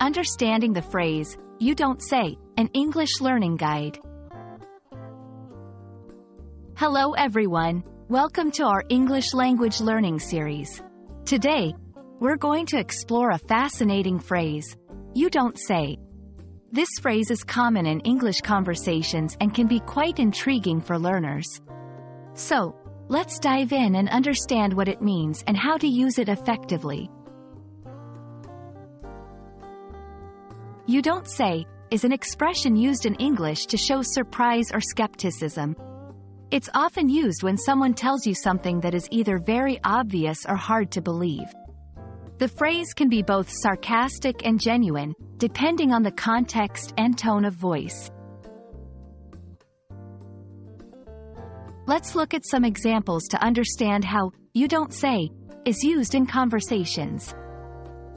Understanding the phrase, "You don't say," an English learning guide. Hello everyone, welcome to our English language learning series. Today, we're going to explore a fascinating phrase, "You don't say." This phrase is common in English conversations and can be quite intriguing for learners. So, let's dive in and understand what it means and how to use it effectively. "You don't say" is an expression used in English to show surprise or skepticism. It's often used when someone tells you something that is either very obvious or hard to believe. The phrase can be both sarcastic and genuine, depending on the context and tone of voice. Let's look at some examples to understand how "you don't say" is used in conversations.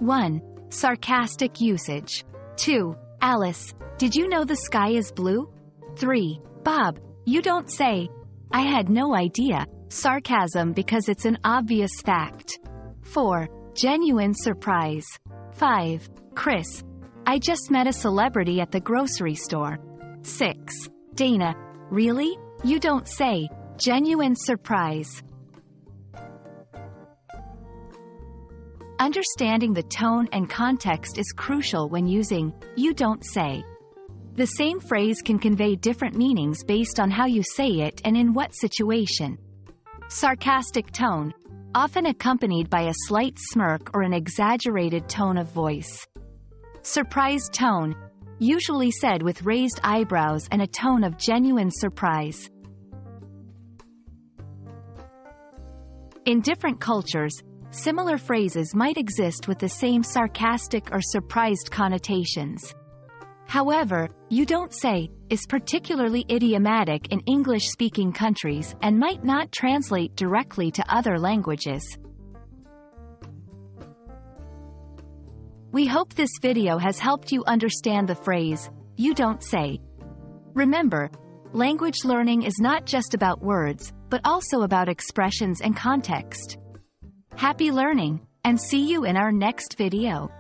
1. Sarcastic usage. 2. Alice, did you know the sky is blue? 3. Bob, you don't say. I had no idea. Sarcasm because it's an obvious fact. 4. Genuine surprise. 5. Chris, I just met a celebrity at the grocery store. 6. Dana, really? You don't say. Genuine surprise. Understanding the tone and context is crucial when using "you don't say." The same phrase can convey different meanings based on how you say it and in what situation. Sarcastic tone, often accompanied by a slight smirk or an exaggerated tone of voice. Surprised tone, usually said with raised eyebrows and a tone of genuine surprise. In different cultures, similar phrases might exist with the same sarcastic or surprised connotations. However, "you don't say" is particularly idiomatic in English-speaking countries and might not translate directly to other languages. We hope this video has helped you understand the phrase, "you don't say." Remember, language learning is not just about words, but also about expressions and context. Happy learning, and see you in our next video.